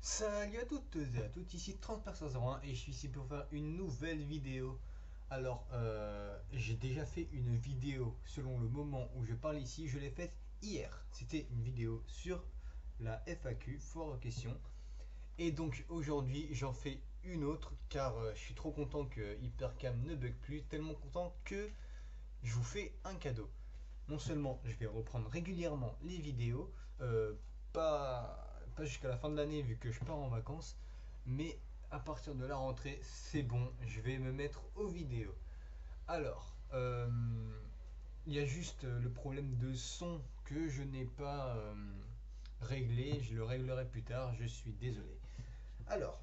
Salut à toutes et à tous, ici 30Percent01 et je suis ici pour faire une nouvelle vidéo. Alors, j'ai déjà fait une vidéo selon le moment où je parle ici, je l'ai faite hier. C'était une vidéo sur la FAQ, foire aux questions. Et donc aujourd'hui, j'en fais une autre car je suis trop content que Hypercam ne bug plus, tellement content que je vous fais un cadeau. Non seulement je vais reprendre régulièrement les vidéos, pas jusqu'à la fin de l'année vu que je pars en vacances, mais à partir de la rentrée, c'est bon, je vais me mettre aux vidéos. Alors, il y a juste le problème de son que je n'ai pas réglé, je le réglerai plus tard, je suis désolé. Alors,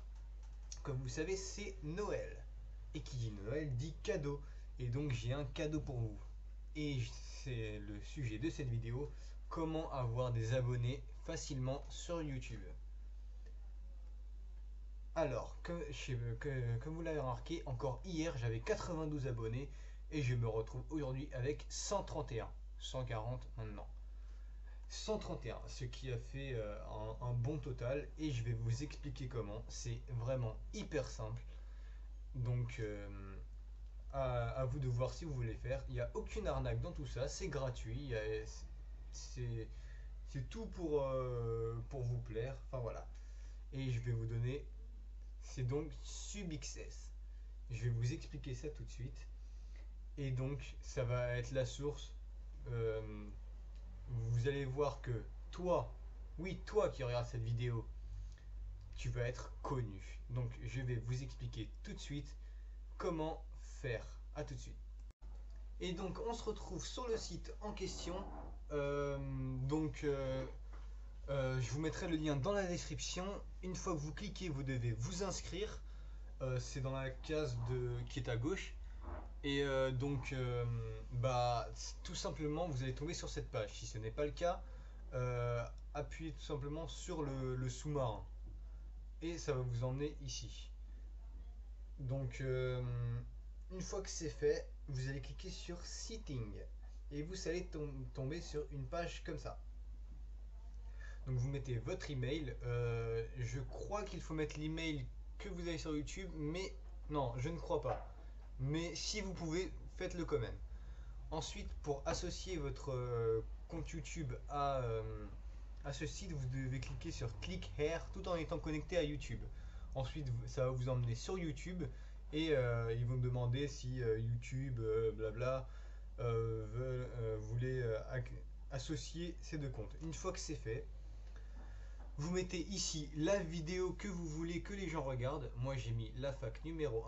comme vous savez, c'est Noël. Et qui dit Noël dit cadeau. Et donc j'ai un cadeau pour vous. Et c'est le sujet de cette vidéo, comment avoir des abonnés facilement sur YouTube. Alors, comme vous l'avez remarqué, encore hier j'avais 92 abonnés et je me retrouve aujourd'hui avec 131, 140 maintenant. 131, ce qui a fait un bon total et je vais vous expliquer comment. C'est vraiment hyper simple. Donc, à vous de voir si vous voulez faire. Il n'y a aucune arnaque dans tout ça, c'est gratuit, c'est c'est tout pour vous plaire. Enfin voilà. Et je vais vous donner, c'est donc SubXS. Je vais vous expliquer ça tout de suite. Et donc ça va être la source. euh, vous allez voir que toi, oui toi qui regardes cette vidéo, tu vas être connu. Donc je vais vous expliquer tout de suite comment faire. À tout de suite. Et donc on se retrouve sur le site en question. Euh, donc je vous mettrai le lien dans la description. Une fois que vous cliquez, vous devez vous inscrire. C'est dans la case qui est à gauche. Et bah, tout simplement, vous allez tomber sur cette page. Si ce n'est pas le cas, appuyez tout simplement sur le sous-marin. Et ça va vous emmener ici. Donc, une fois que c'est fait, vous allez cliquer sur Setting et vous allez tomber sur une page comme ça. Donc, vous mettez votre email. Je crois qu'il faut mettre l'email que vous avez sur YouTube, mais non, je ne crois pas. Mais si vous pouvez, faites-le quand même. Ensuite, pour associer votre compte YouTube à ce site, vous devez cliquer sur Click Here tout en étant connecté à YouTube. Ensuite, ça va vous emmener sur YouTube et ils vont demander si YouTube, blabla, voulait associer ces deux comptes. Une fois que c'est fait, vous mettez ici la vidéo que vous voulez que les gens regardent. Moi, j'ai mis la fac numéro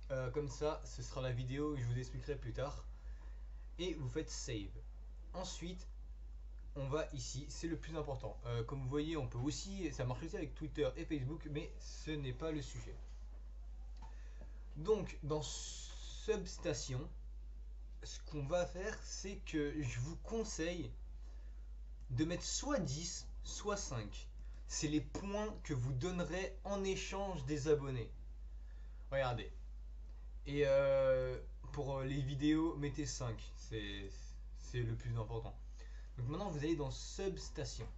1. Comme ça, ce sera la vidéo que je vous expliquerai plus tard. Et vous faites Save. Ensuite, on va ici, c'est le plus important. Comme vous voyez, on peut aussi, ça marche aussi avec Twitter et Facebook, mais ce n'est pas le sujet. Donc, dans Substation, ce qu'on va faire, c'est que je vous conseille de mettre soit 10, soit 5. C'est les points que vous donnerez en échange des abonnés. Regardez. Et pour les vidéos, mettez 5. C'est le plus important. Donc maintenant, vous allez dans Substation.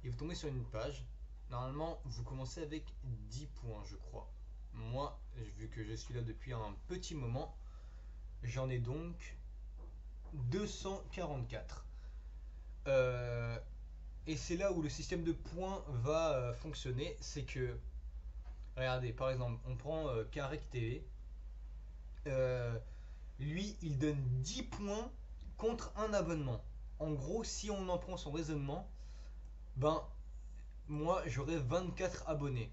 Et vous tombez sur une page. Normalement, vous commencez avec 10 points, je crois. Moi, vu que je suis là depuis un petit moment, j'en ai donc 244. Euh, et c'est là où le système de points va fonctionner. C'est que, regardez, par exemple, on prend Karek TV. Euh, Lui, il donne 10 points contre un abonnement. En gros, si on en prend son raisonnement, ben, moi, j'aurais 24 abonnés.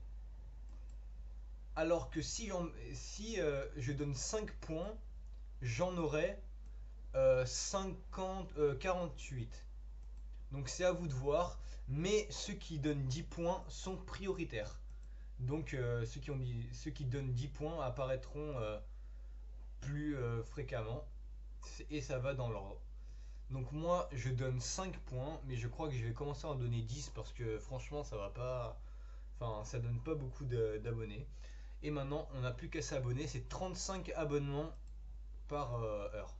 Alors que si je donne 5 points, j'en aurais 48. Donc c'est à vous de voir. Mais ceux qui donnent 10 points sont prioritaires. Donc ceux qui donnent 10 points apparaîtront plus fréquemment. Et ça va dans l'ordre. Donc moi je donne 5 points, mais je crois que je vais commencer à en donner 10 parce que franchement ça va pas. Enfin, ça donne pas beaucoup d'abonnés. Et maintenant, on n'a plus qu'à s'abonner. C'est 35 abonnements par heure.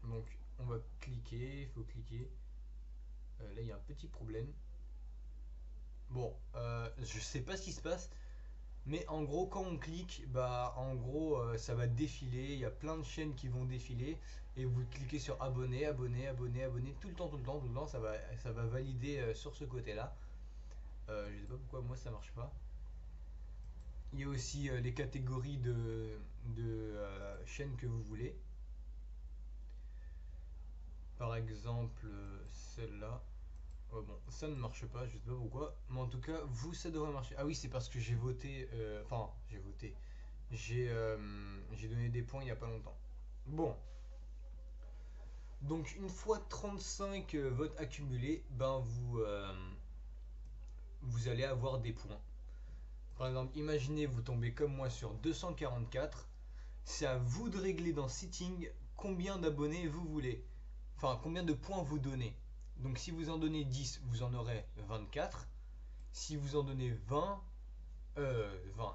Donc, on va cliquer. Il faut cliquer. Là, il y a un petit problème. Bon, je sais pas ce qui se passe, mais en gros, quand on clique, bah en gros, ça va défiler. Il y a plein de chaînes qui vont défiler. Et vous cliquez sur abonner, abonner, abonner, abonner, tout le temps, tout le temps, tout le temps, ça va valider sur ce côté-là. Je sais pas pourquoi moi ça marche pas. Il y a aussi les catégories de chaînes que vous voulez. Par exemple, celle-là. Oh, bon, ça ne marche pas, je sais pas pourquoi. Mais en tout cas, vous, ça devrait marcher. Ah oui, c'est parce que j'ai voté. Enfin, j'ai voté. J'ai donné des points il y a pas longtemps. Bon, donc une fois 35 votes accumulés, ben vous allez avoir des points. Par exemple, imaginez vous tombez comme moi sur 244. C'est à vous de régler dans Setting combien d'abonnés vous voulez. Enfin, combien de points vous donnez. Donc si vous en donnez 10, vous en aurez 24. Si vous en donnez 20,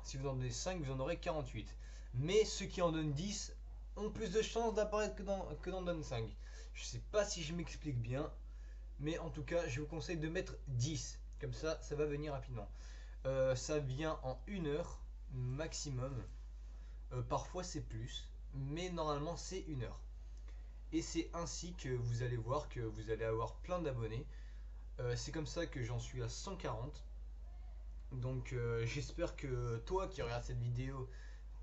si vous en donnez 5, vous en aurez 48. Mais ceux qui en donnent 10 ont plus de chances d'apparaître que dans donne 5. Je sais pas si je m'explique bien, mais en tout cas, je vous conseille de mettre 10. Comme ça va venir rapidement. Ça vient en 1 heure maximum. Parfois c'est plus, mais normalement c'est 1 heure. Et c'est ainsi que vous allez voir que vous allez avoir plein d'abonnés. C'est comme ça que j'en suis à 140. Donc j'espère que toi qui regardes cette vidéo,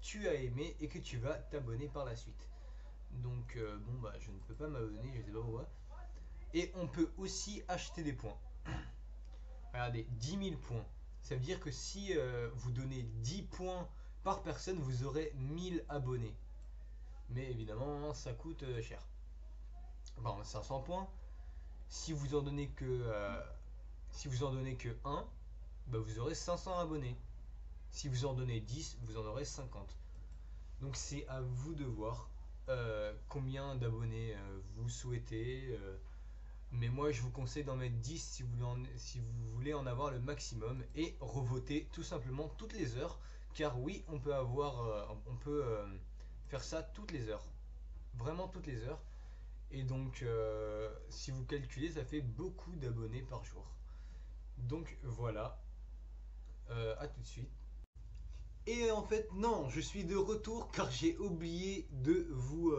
tu as aimé et que tu vas t'abonner par la suite. Donc bon bah je ne peux pas m'abonner, je sais pas pourquoi. Et on peut aussi acheter des points. Regardez, 10 000 points. Ça veut dire que si vous donnez 10 points par personne, vous aurez 1000 abonnés. Mais évidemment, ça coûte cher. Bon, 500 points. Si vous en donnez que 1, bah vous aurez 500 abonnés. Si vous en donnez 10, vous en aurez 50. Donc c'est à vous de voir combien d'abonnés vous souhaitez. Mais moi je vous conseille d'en mettre 10 si vous voulez en avoir le maximum. Et revoter tout simplement toutes les heures. Car oui, on peut faire ça toutes les heures. Vraiment toutes les heures. Et donc si vous calculez, ça fait beaucoup d'abonnés par jour. Donc voilà, à tout de suite. Et en fait, non, je suis de retour car j'ai oublié de vous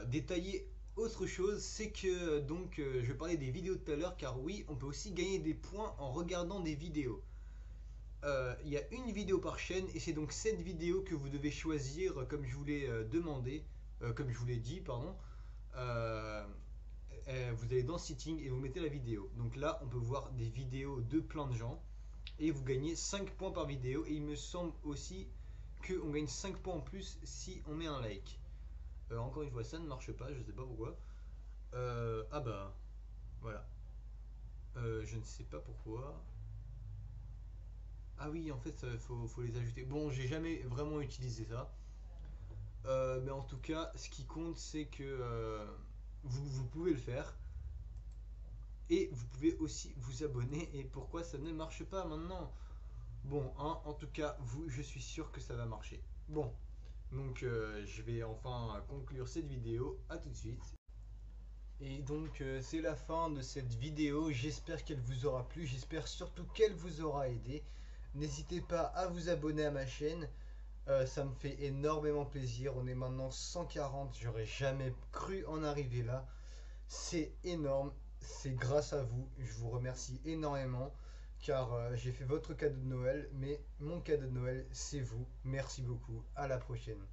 détailler autre chose. C'est que donc je parlais des vidéos tout à l'heure car oui, on peut aussi gagner des points en regardant des vidéos. Il y a une vidéo par chaîne et c'est donc cette vidéo que vous devez choisir comme je vous l'ai demandé, comme je vous l'ai dit, pardon. Euh, Vous allez dans Setting et vous mettez la vidéo. Donc là, on peut voir des vidéos de plein de gens et vous gagnez 5 points par vidéo. Et il me semble aussi qu'on gagne 5 points en plus si on met un like. Encore une fois, ça ne marche pas, je sais pas pourquoi. Ah bah, voilà. Je ne sais pas pourquoi. Ah oui, en fait, faut les ajouter. Bon, j'ai jamais vraiment utilisé ça. Mais en tout cas, ce qui compte, c'est que vous pouvez le faire. Et vous pouvez aussi vous abonner. Et pourquoi ça ne marche pas maintenant? Bon, hein, en tout cas, je suis sûr que ça va marcher. Bon, donc je vais enfin conclure cette vidéo. À tout de suite. Et donc c'est la fin de cette vidéo. J'espère qu'elle vous aura plu. J'espère surtout qu'elle vous aura aidé. N'hésitez pas à vous abonner à ma chaîne. Ça me fait énormément plaisir. On est maintenant 140. J'aurais jamais cru en arriver là. C'est énorme. C'est grâce à vous. Je vous remercie énormément. Car j'ai fait votre cadeau de Noël. Mais mon cadeau de Noël, c'est vous. Merci beaucoup. À la prochaine.